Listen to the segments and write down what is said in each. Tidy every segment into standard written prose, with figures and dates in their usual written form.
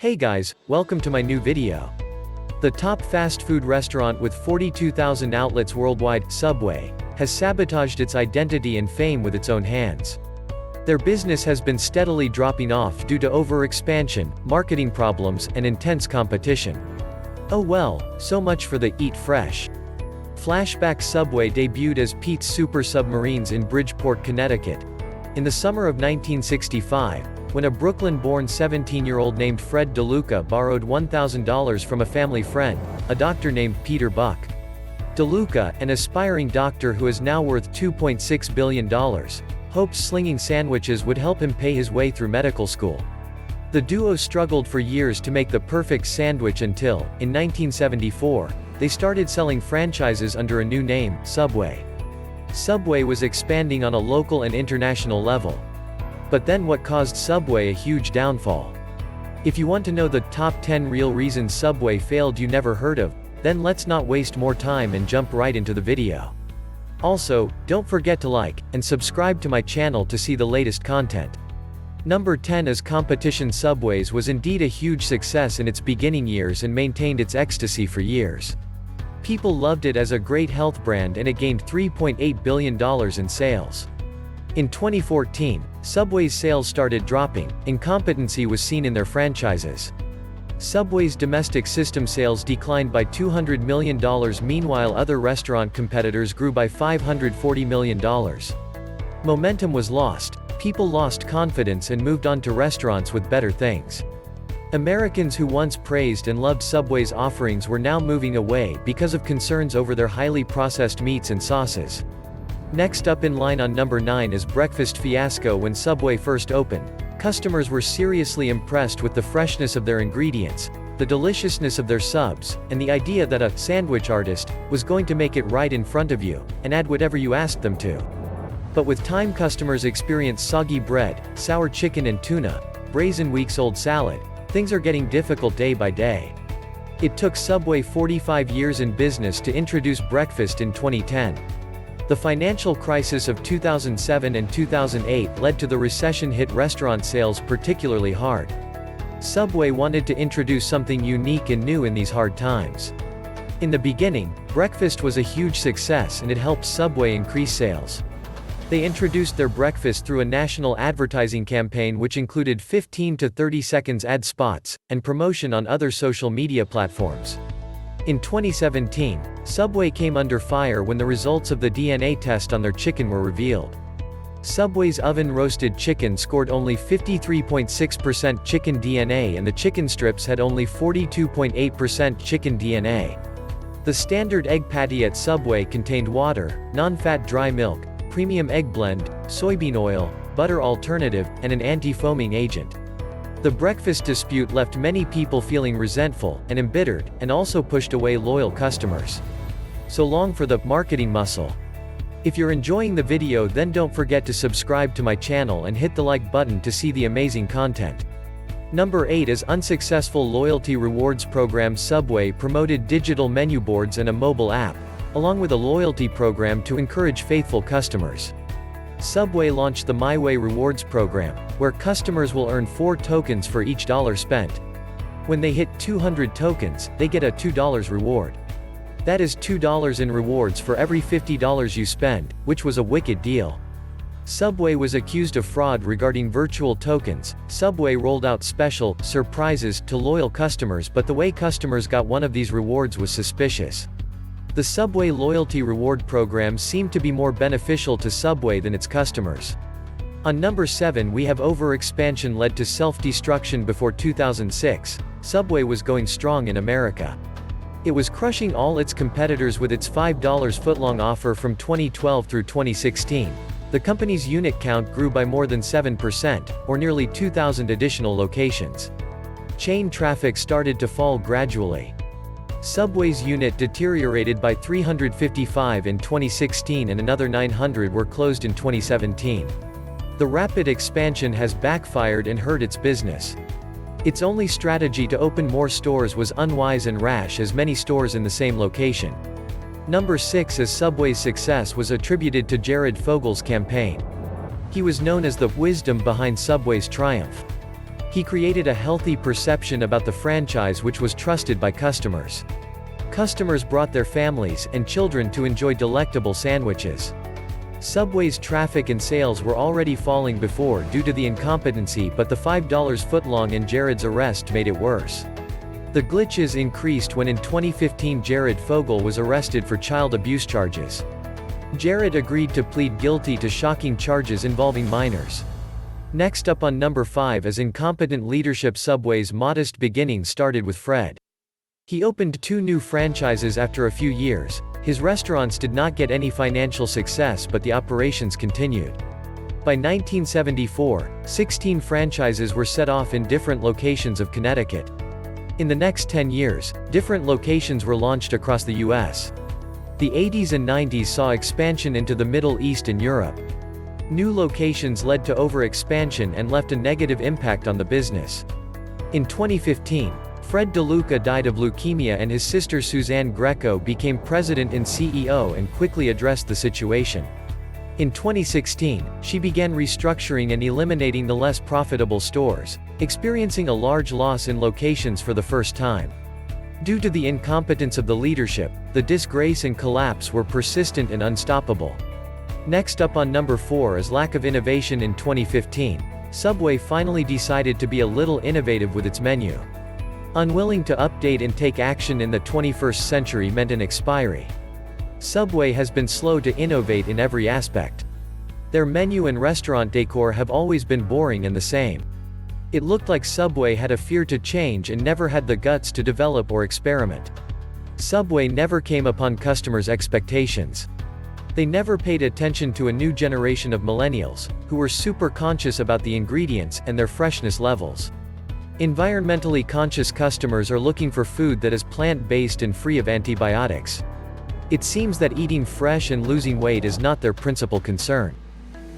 Hey guys, welcome to my new video. The top fast food restaurant with 42,000 outlets worldwide, Subway, has sabotaged its identity and fame with its own hands. Their business has been steadily dropping off due to overexpansion, marketing problems, and intense competition. Oh well, so much for the "Eat Fresh." Flashback Subway debuted as Pete's Super Submarines in Bridgeport, Connecticut, in the summer of 1965, when a Brooklyn-born 17-year-old named Fred DeLuca borrowed $1,000 from a family friend, a doctor named Peter Buck. DeLuca, an aspiring doctor who is now worth $2.6 billion, hoped slinging sandwiches would help him pay his way through medical school. The duo struggled for years to make the perfect sandwich until, in 1974, they started selling franchises under a new name, Subway. Subway was expanding on a local and international level. But then what caused Subway a huge downfall? If you want to know the top 10 real reasons Subway failed you never heard of, then let's not waste more time and jump right into the video. Also, don't forget to like and subscribe to my channel to see the latest content. Number 10 is competition. Subway's was indeed a huge success in its beginning years and maintained its ecstasy for years. People loved it as a great health brand and it gained $3.8 billion in sales. In 2014, Subway's sales started dropping. Incompetency was seen in their franchises. Subway's domestic system sales declined by $200 million. Meanwhile, other restaurant competitors grew by $540 million. Momentum was lost. People lost confidence and moved on to restaurants with better things. Americans who once praised and loved Subway's offerings were now moving away because of concerns over their highly processed meats and sauces. Next up in line on number 9 is breakfast fiasco. When Subway first opened, customers were seriously impressed with the freshness of their ingredients, the deliciousness of their subs, and the idea that a sandwich artist was going to make it right in front of you, and add whatever you asked them to. But with time, customers experienced soggy bread, sour chicken and tuna, brazen weeks-old salad. Things are getting difficult day by day. It took Subway 45 years in business to introduce breakfast in 2010. The financial crisis of 2007 and 2008 led to the recession-hit restaurant sales particularly hard. Subway wanted to introduce something unique and new in these hard times. In the beginning, breakfast was a huge success and it helped Subway increase sales. They introduced their breakfast through a national advertising campaign which included 15 to 30 seconds ad spots, and promotion on other social media platforms. In 2017, Subway came under fire when the results of the DNA test on their chicken were revealed. Subway's oven-roasted chicken scored only 53.6% chicken DNA and the chicken strips had only 42.8% chicken DNA. The standard egg patty at Subway contained water, non-fat dry milk, premium egg blend, soybean oil, butter alternative, and an anti-foaming agent. The breakfast dispute left many people feeling resentful and embittered, and also pushed away loyal customers. So long for the marketing muscle. If you're enjoying the video, then don't forget to subscribe to my channel and hit the like button to see the amazing content. Number 8 is unsuccessful loyalty rewards program. Subway promoted digital menu boards and a mobile app, along with a loyalty program to encourage faithful customers. Subway launched the My Way Rewards program, where customers will earn 4 tokens for each dollar spent. When they hit 200 tokens, they get a $2 reward. That is $2 in rewards for every $50 you spend, which was a wicked deal. Subway was accused of fraud regarding virtual tokens. Subway rolled out special surprises to loyal customers, but the way customers got one of these rewards was suspicious. The Subway loyalty reward program seemed to be more beneficial to Subway than its customers. On number 7 we have Overexpansion led to self-destruction. Before 2006, Subway was going strong in America. It was crushing all its competitors with its $5 footlong offer. From 2012 through 2016, the company's unit count grew by more than 7%, or nearly 2,000 additional locations. Chain traffic started to fall gradually. Subway's unit deteriorated by 355 in 2016 and another 900 were closed in 2017. The rapid expansion has backfired and hurt its business. Its only strategy to open more stores was unwise and rash, as many stores in the same location. Number 6 is Subway's success was attributed to Jared Fogel's campaign. He was known as the wisdom behind Subway's triumph. He created a healthy perception about the franchise which was trusted by customers. Customers brought their families and children to enjoy delectable sandwiches. Subway's traffic and sales were already falling before due to the incompetency, but the $5 footlong and Jared's arrest made it worse. The glitches increased when in 2015 Jared Fogle was arrested for child abuse charges. Jared agreed to plead guilty to shocking charges involving minors. Next up on number 5 is Incompetent Leadership. Subway's modest beginnings started with Fred. He opened 2 new franchises after a few years. His restaurants did not get any financial success, but the operations continued. By 1974, 16 franchises were set off in different locations of Connecticut. In the next 10 years, different locations were launched across the U.S. The 80s and 90s saw expansion into the Middle East and Europe. New locations led to overexpansion and left a negative impact on the business. In 2015, Fred DeLuca died of leukemia and his sister Suzanne Greco became president and CEO and quickly addressed the situation. In 2016, she began restructuring and eliminating the less profitable stores, experiencing a large loss in locations for the first time. Due to the incompetence of the leadership, the disgrace and collapse were persistent and unstoppable. Next up on number 4 is lack of innovation. In 2015, Subway finally decided to be a little innovative with its menu. Unwilling to update and take action in the 21st century meant an expiry. Subway has been slow to innovate in every aspect. Their menu and restaurant decor have always been boring and the same. It looked like Subway had a fear to change and never had the guts to develop or experiment. Subway never came upon customers' expectations. They never paid attention to a new generation of millennials, who were super conscious about the ingredients and their freshness levels. Environmentally conscious customers are looking for food that is plant-based and free of antibiotics. It seems that eating fresh and losing weight is not their principal concern.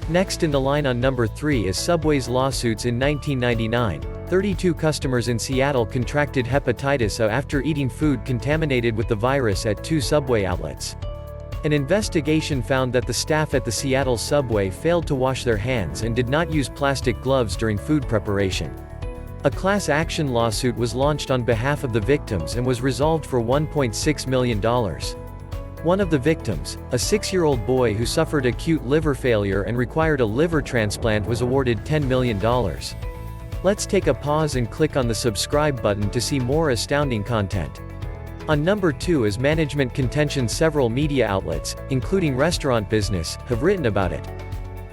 Next in the line on number 3 is Subway's lawsuits. In 1999, 32 customers in Seattle contracted hepatitis A after eating food contaminated with the virus at 2 Subway outlets. An investigation found that the staff at the Seattle Subway failed to wash their hands and did not use plastic gloves during food preparation. A class action lawsuit was launched on behalf of the victims and was resolved for $1.6 million. One of the victims, a 6-year-old boy who suffered acute liver failure and required a liver transplant, was awarded $10 million. Let's take a pause and click on the subscribe button to see more astounding content. On number 2 is management contention. Several media outlets, including Restaurant Business, have written about it.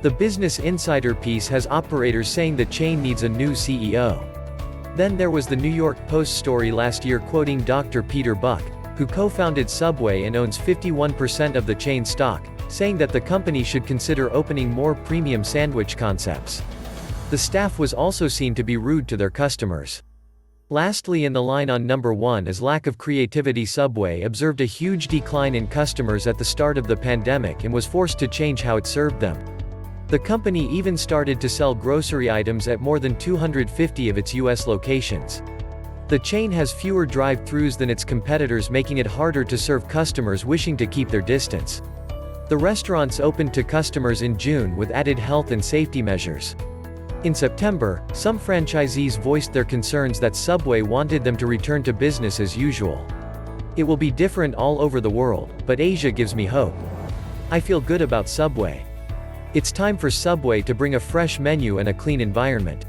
The Business Insider piece has operators saying the chain needs a new CEO. Then there was the New York Post story last year quoting Dr. Peter Buck, who co-founded Subway and owns 51% of the chain stock, saying that the company should consider opening more premium sandwich concepts. The staff was also seen to be rude to their customers. Lastly in the line on number 1 is lack of creativity. Subway observed a huge decline in customers at the start of the pandemic and was forced to change how it served them. The company even started to sell grocery items at more than 250 of its U.S. locations. The chain has fewer drive-thrus than its competitors, making it harder to serve customers wishing to keep their distance. The restaurants opened to customers in June with added health and safety measures. In September, some franchisees voiced their concerns that Subway wanted them to return to business as usual. It will be different all over the world, but Asia gives me hope. I feel good about Subway. It's time for Subway to bring a fresh menu and a clean environment.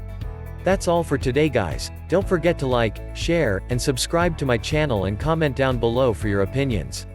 That's all for today guys. Don't forget to like, share, and subscribe to my channel and comment down below for your opinions.